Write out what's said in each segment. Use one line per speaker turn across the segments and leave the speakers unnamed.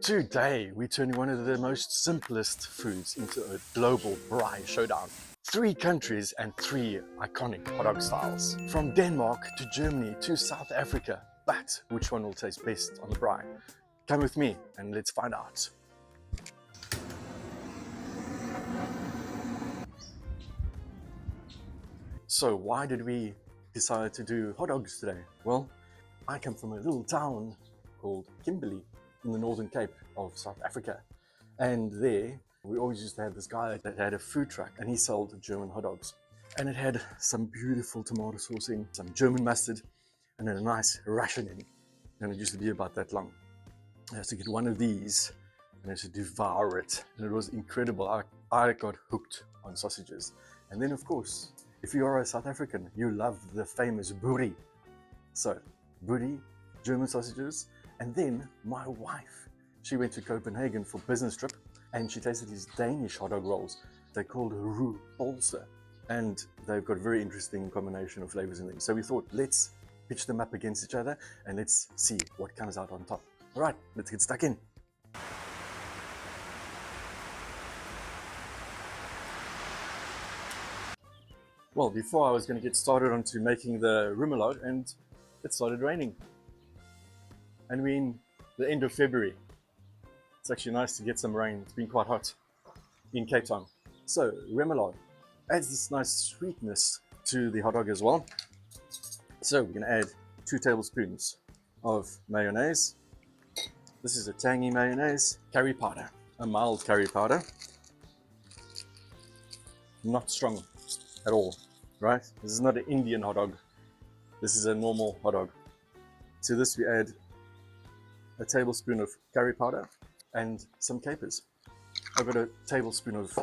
Today, we're turning one of the most simplest foods into a global braai showdown. 3 countries and 3 iconic hot dog styles. From Denmark to Germany to South Africa. But which one will taste best on the braai? Come with me and let's find out. So why did we decide to do hot dogs today? Well, I come from a little town called Kimberley in the Northern Cape of South Africa. And there, we always used to have this guy that had a food truck and he sold German hot dogs. And it had some beautiful tomato sauce in, some German mustard, and then a nice ration in. And it used to be about that long. I used to get one of these and I used to devour it. And it was incredible. I got hooked on sausages. And then of course, if you are a South African, you love the famous boerie. So, boerie, German sausages. And then my wife, she went to Copenhagen for business trip and she tasted these Danish hot dog rolls. They're called Remoulade and they've got a very interesting combination of flavors in them. So we thought, let's pitch them up against each other and let's see what comes out on top. All right, let's get stuck in. Well, before I was going to get started onto making the remoulade and it started raining. And we're in the end of February. It's actually nice to get some rain. It's been quite hot in Cape Town. So, remoulade adds this nice sweetness to the hot dog as well. So, we're going to add 2 tablespoons of mayonnaise. This is a tangy mayonnaise. Curry powder, a mild curry powder. Not strong at all, right? This is not an Indian hot dog. This is a normal hot dog. To this we add a tablespoon of curry powder and some capers. I've got a tablespoon of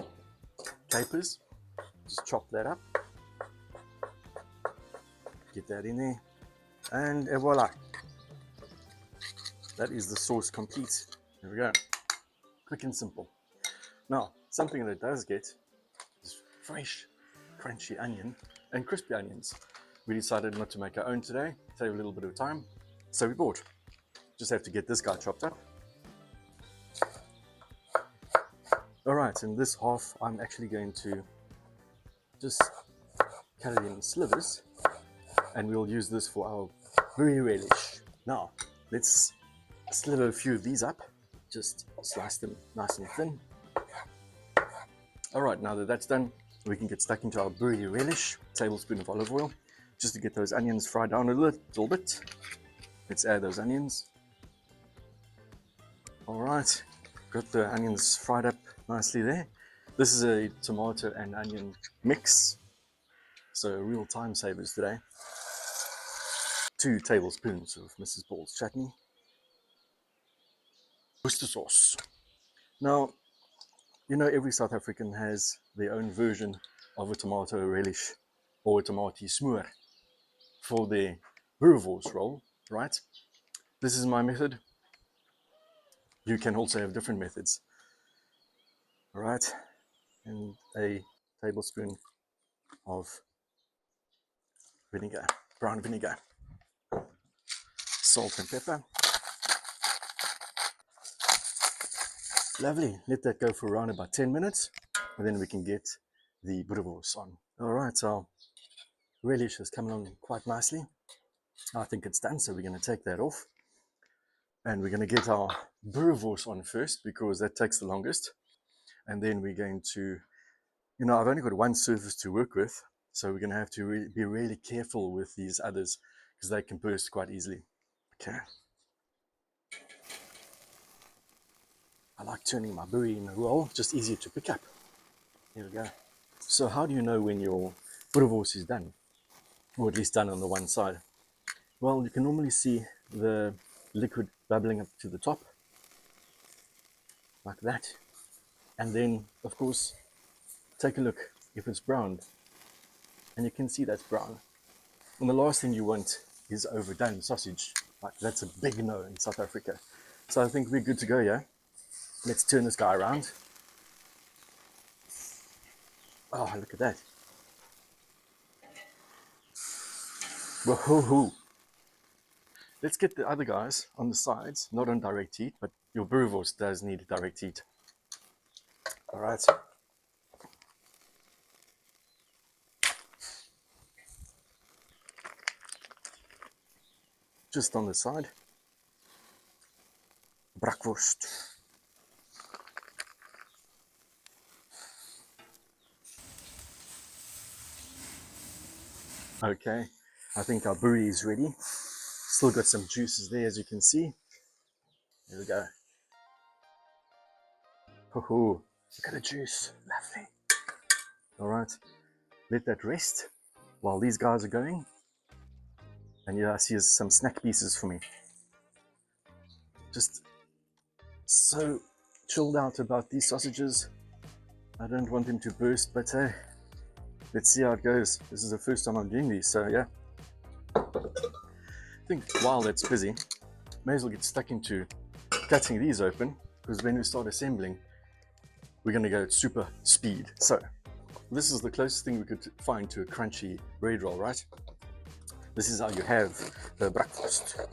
capers. Just chop that up. Get that in there. And voila. That is the sauce complete. There we go. Quick and simple. Now, something that it does get is fresh, crunchy onion and crispy onions. We decided not to make our own today, save a little bit of time, so we bought. Just have to get this guy chopped up. Alright, in this half I'm actually going to just cut it in slivers and we'll use this for our boerewors relish. Now, let's sliver a few of these up, just slice them nice and thin. Alright, now that that's done, we can get stuck into our boerewors relish. Tablespoon of olive oil, just to get those onions fried down a little bit. Let's add those onions. Alright, got the onions fried up nicely there. This is a tomato and onion mix, so real time savers today. 2 tablespoons of Mrs. Paul's chutney. Oyster sauce. Now, you know every South African has their own version of a tomato relish or a tomato smoor for their Boerewors roll, right? This is my method. You can also have different methods. All right, and a tablespoon of vinegar, brown vinegar, salt and pepper. Lovely, let that go for around about 10 minutes and then we can get the Boerewors on. All right, so relish has come along quite nicely. I think it's done, so we're going to take that off. And we're going to get our Boerewors on first because that takes the longest. And then we're going to, you know, I've only got one surface to work with. So we're going to have to be really careful with these others because they can burst quite easily. Okay. I like turning my boerie in a roll, just easier to pick up. Here we go. So how do you know when your Boerewors is done? Or at least done on the one side? Well, you can normally see the liquid bubbling up to the top, like that. And then, of course, take a look if it's brown. And you can see that's brown. And the last thing you want is overdone sausage. Like, that's a big no in South Africa. So I think we're good to go, yeah? Let's turn this guy around. Oh, look at that. Whoa-hoo-hoo. let's get the other guys on the sides, not on direct heat, but your Boerewors does need direct heat. All right. Just on the side. Bratwurst. Okay, I think our boerie is ready. Still got some juices there, as you can see. There we go. Oh, look at the juice. Lovely. All right, let that rest while these guys are going. And yeah, I see some snack pieces for me. Just so chilled out about these sausages. I don't want them to burst, but hey, let's see how it goes. This is the first time I'm doing these, so yeah. I think while that's busy, may as well get stuck into cutting these open, because when we start assembling, we're going to go at super speed. So this is the closest thing we could find to a crunchy bread roll, right? This is how you have the Bratwurst.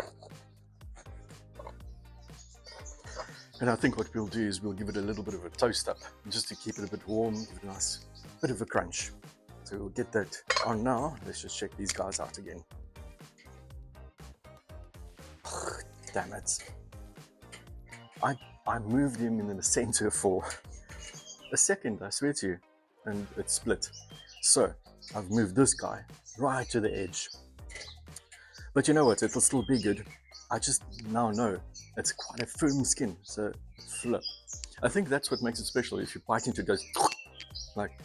And I think what we'll do is we'll give it a little bit of a toast up, just to keep it a bit warm, give it a nice bit of a crunch. So we'll get that on now. Let's just check these guys out again. Damn it. I moved him in the center for a second, I swear to you, and it split. So I've moved this guy right to the edge. But you know what, it'll still be good. I just now know it's quite a firm skin, so flip. I think that's what makes it special. If you bite into it, it goes like,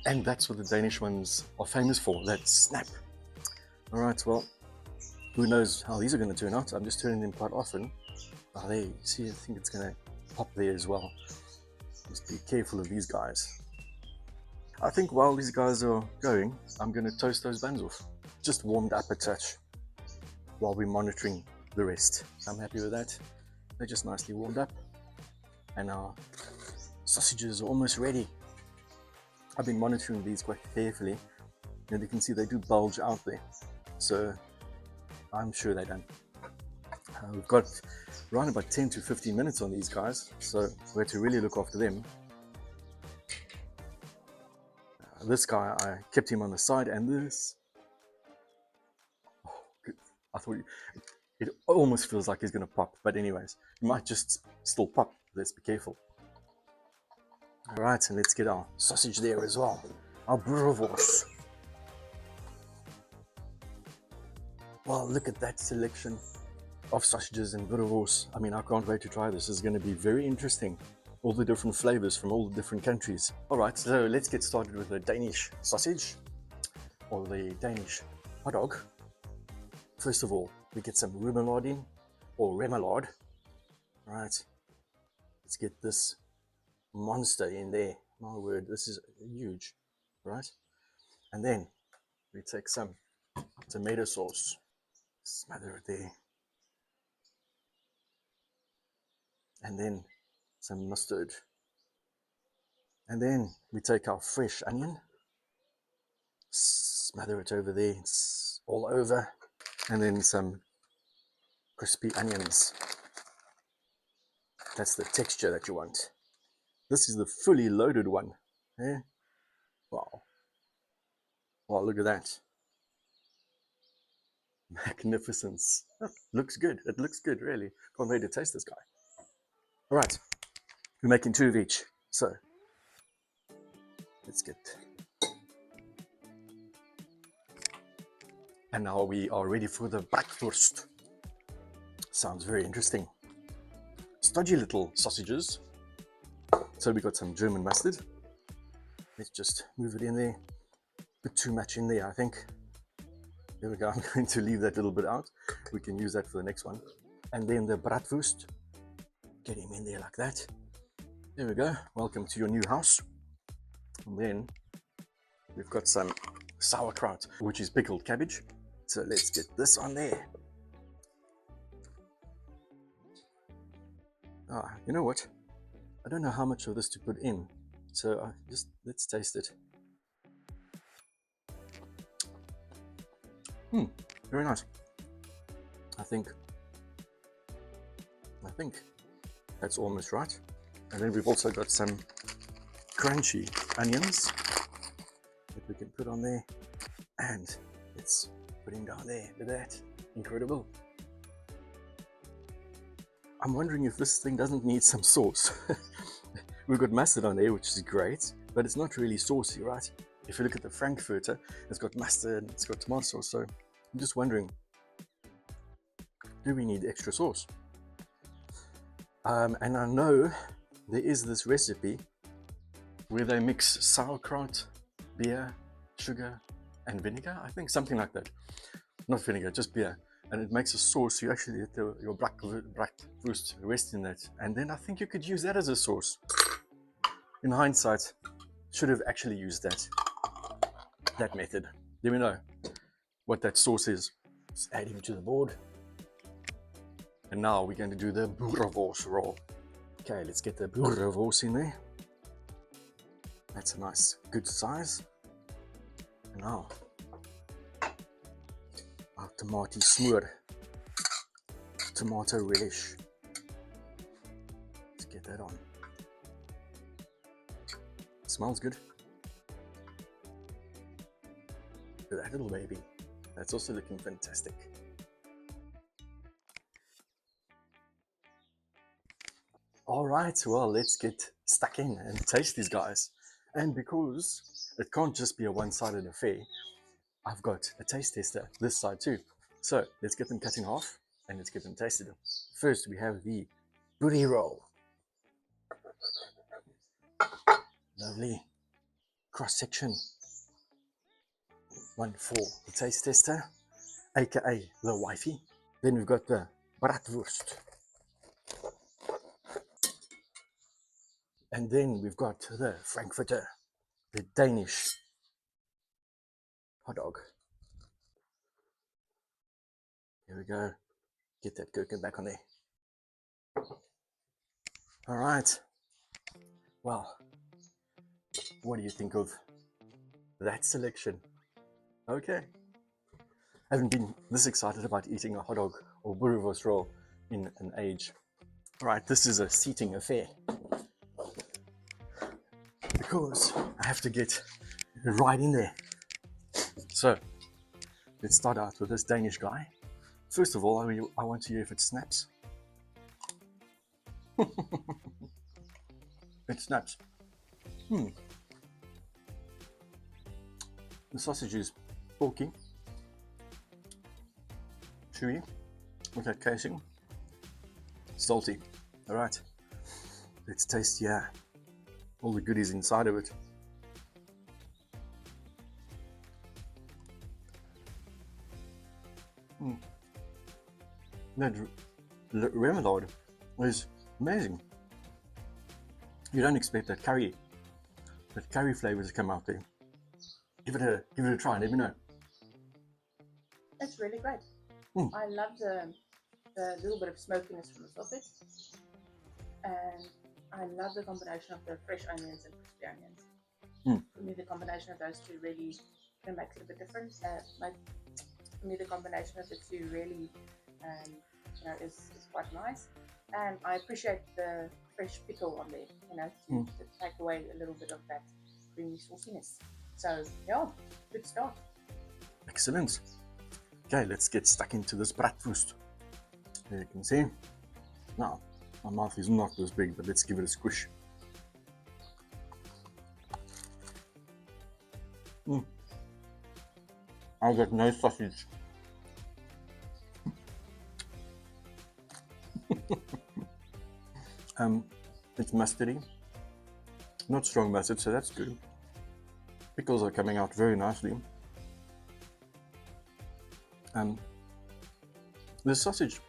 and that's what the Danish ones are famous for, that snap. All right, well, who knows how these are going to turn out. I'm just turning them quite often. Oh, there, you see, I think it's going to pop there as well. Just be careful of these guys. I think while these guys are going, I'm going to toast those buns off. Just warmed up a touch while we're monitoring the rest. I'm happy with that. They're just nicely warmed up. And our sausages are almost ready. I've been monitoring these quite carefully. And you can see they do bulge out there. So I'm sure they're done. We've got around about 10 to 15 minutes on these guys, so we have to really look after them. This guy, I kept him on the side, and this, I thought it almost feels like he's going to pop, but anyways, he might just still pop. Let's be careful. All right, and let's get our sausage there as well. Our Boerewors. Well, look at that selection of sausages and Boerewors. I mean, I can't wait to try this. It's going to be very interesting. All the different flavors from all the different countries. All right, so let's get started with the Danish sausage, or the Danish hot dog. First of all, we get some Remoulade in, or Remoulade. All right, let's get this monster in there. My word, this is huge, right? And then we take some tomato sauce, smother it there. And then some mustard. And then we take our fresh onion, smother it over there, it's all over. And then some crispy onions. That's the texture that you want. This is the fully loaded one. Yeah? Wow. Wow, look at that. Magnificence. Looks good. It looks good, really. Can't wait to taste this guy. All right, we're making 2 of each. So let's get. And now we are ready for the Bratwurst. Sounds very interesting. Stodgy little sausages. So we got some German mustard. Let's just move it in there. A bit too much in there, I think. There we go. I'm going to leave that little bit out. We can use that for the next one. And then the Bratwurst. Get him in there like that. There we go. Welcome to your new house. And then we've got some sauerkraut, which is pickled cabbage. So let's get this on there. Ah, you know what? I don't know how much of this to put in. So let's taste it. Very nice. I think that's almost right. And then we've also got some crunchy onions that we can put on there. And it's putting down there. Look at that. Incredible. I'm wondering if this thing doesn't need some sauce. We've got mustard on there, which is great, but it's not really saucy, right? If you look at the Frankfurter, it's got mustard, it's got tomato sauce, so I'm just wondering, do we need extra sauce? And I know there is this recipe where they mix sauerkraut, beer, sugar, and vinegar. I think something like that. Not vinegar, just beer. And it makes a sauce. You actually get your Bratwurst rest in that. And then I think you could use that as a sauce. In hindsight, should have actually used that method. Let me know what that sauce is. Let's add him to the board. And now we're going to do the Boerewors roll. Okay, let's get the Boerewors in there. That's a nice, good size. And now, our tomato Smoor, tomato relish. Let's get that on. Smells good. Look at that little baby. That's also looking fantastic. All right, well, let's get stuck in and taste these guys. And because it can't just be a one-sided affair, I've got a taste tester this side too. So let's get them cut in half and let's get them tasted. First, we have the booty roll. Lovely cross section. One for the taste tester, aka the wifey. Then we've got the Bratwurst. And then we've got the Frankfurter, the Danish Hot Dog. Here we go. Get that gherkin back on there. All right. Well, what do you think of that selection? Okay. I haven't been this excited about eating a hot dog or Boerewors roll in an age. All right, this is a seating affair, because I have to get right in there. So let's start out with this Danish guy. First of all, I want to hear if it snaps. It snaps. The sausage is bulky, chewy, with that casing, salty. All right, let's taste all the goodies inside of it. That Remoulade is amazing. You don't expect that curry flavor to come out there. Give it a try. Let me know.
It's really great. I love the little bit of smokiness from the sausage, and I love the combination of the fresh onions and crispy onions. For me, the combination of those two really makes it a bit different. For me, the combination of the two really, is quite nice. And I appreciate the fresh pickle on there, to take away a little bit of that creamy sauciness. So yeah, good start.
Excellent. Okay, let's get stuck into this Bratwurst. There you can see. Now, my mouth is not this big, but let's give it a squish. I got no sausage. It's mustardy, not strong mustard, so that's good. Pickles are coming out very nicely. The sausage,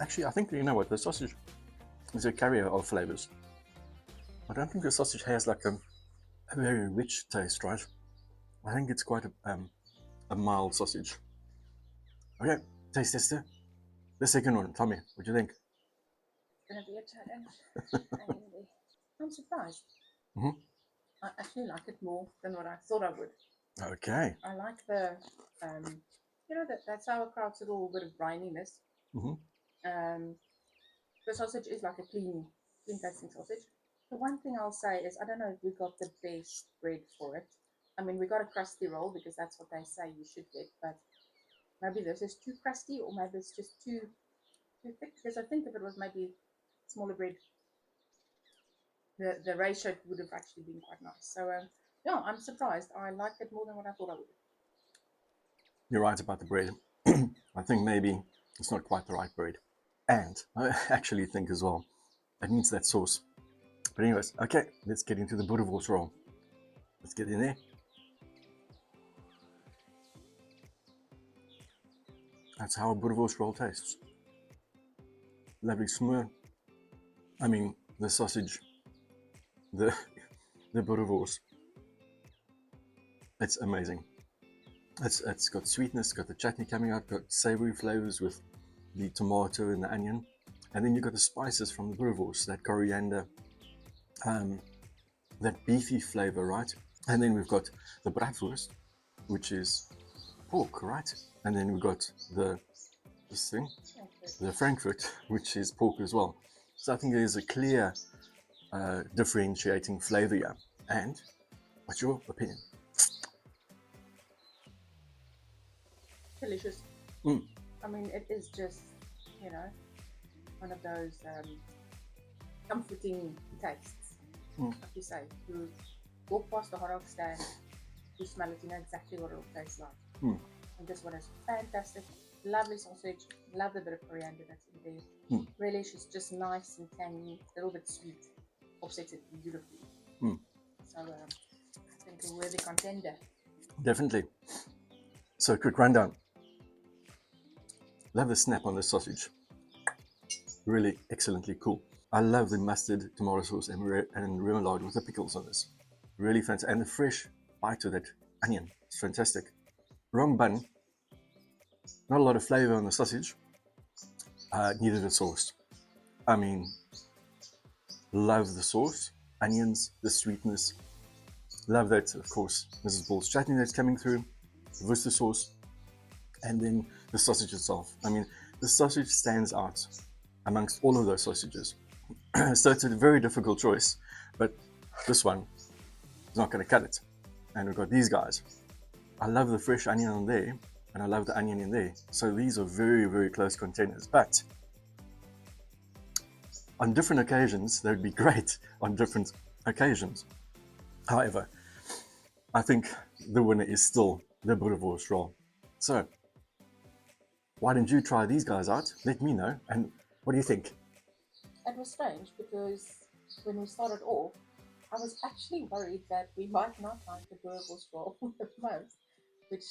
actually, I think, you know what, the sausage is a carrier of flavors. I don't think the sausage has like a very rich taste, right? I think it's quite a mild sausage. Okay, taste tester. The second one, tell me, what do you think?
It's going to be a challenge. I'm surprised. I actually like it more than what I thought I would.
Okay.
I like the You know that sauerkraut's a little bit of brininess.
Mm-hmm.
The sausage is like a clean tasting sausage. The one thing I'll say is I don't know if we got the best bread for it. I mean, we got a crusty roll because that's what they say you should get, but maybe this is too crusty or maybe it's just too thick. Because I think if it was maybe smaller bread, the ratio would have actually been quite nice. So yeah, I'm surprised. I liked it more than what I thought I would.
You're right about the bread. I think maybe it's not quite the right bread. And I actually think as well, it needs that sauce. But anyways, okay, let's get into the Boerewors roll. Let's get in there. That's how a Boerewors roll tastes. Lovely Smoor. I mean, the sausage, the Boerewors. It's amazing. It's got sweetness, got the chutney coming out, got savory flavors with the tomato and the onion. And then you've got the spices from the Boerewors, that coriander, that beefy flavor, right? And then we've got the Bratwurst, which is pork, right? And then we've got this thing, the Frankfurter, which is pork as well. So I think there's a clear differentiating flavor here. And what's your opinion?
Delicious. I mean, it is just, you know, one of those comforting tastes. Like you say, you walk past the hot dog stand, you smell it, you know exactly what it will taste like. And this one is fantastic. Lovely sausage, love the bit of coriander that's in there. Relish is just nice and tangy, a little bit sweet, offsets it beautifully. So I think a worthy contender.
Definitely. So quick rundown. Love the snap on the sausage. Really excellently cool. I love the mustard, tomato sauce, and remoulade with the pickles on this. Really fantastic. And the fresh bite of that onion. It's fantastic. Wrong bun. Not a lot of flavor on the sausage. Neither the sauce. I mean, love the sauce. Onions, the sweetness. Love that, of course, Mrs. Ball's chutney that's coming through. The Worcester sauce. And then the sausage itself. I mean, the sausage stands out amongst all of those sausages. So it's a very difficult choice, but this one is not going to cut it. And we've got these guys. I love the fresh onion on there, and I love the onion in there. So these are very, very close contenders. But on different occasions, they would be great on different occasions. However, I think the winner is still the Boerewors roll. So why don't you try these guys out? Let me know. And what do you think?
It was strange because when we started off, I was actually worried that we might not like the Boerewors roll the most, which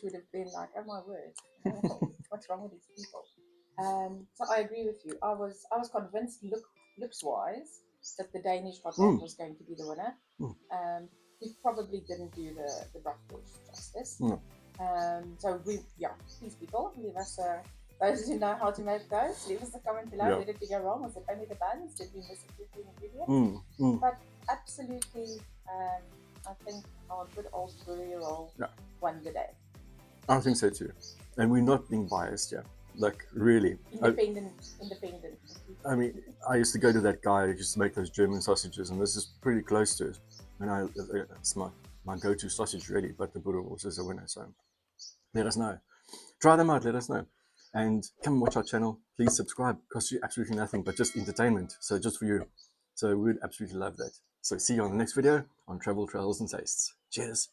would have been like, oh my word, what's wrong with these people? So I agree with you. I was convinced looks wise that the Danish Hot Dog was going to be the winner. We probably didn't do the Bratwurst justice. So please people, leave us those who know how to make those, leave us a comment below. Where did we go wrong? Was it only the buns? Did we miss a few ingredients? But absolutely, I think our good old brewery roll won the day.
I think so too. And we're not being biased, like really.
Independent.
I mean, I used to go to that guy who used to make those German sausages, and this is pretty close to it. And it's my go-to sausage really, but the Boerewors is a winner, so let us know. Try them out, let us know. And come watch our channel. Please subscribe. Costs you absolutely nothing, but just entertainment. So just for you. So we would absolutely love that. So see you on the next video on Travel, Travels and Tastes. Cheers.